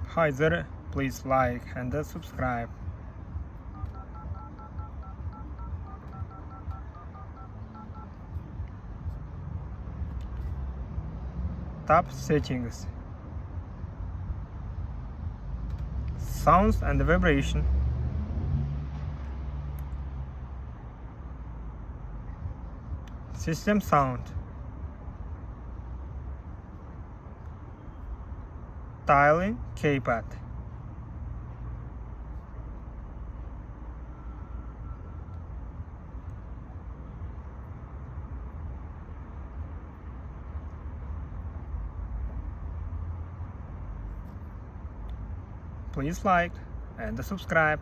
Hi there, please like and subscribe. Tap settings, sounds and vibration, system sound, tiling keypad. Please like and subscribe.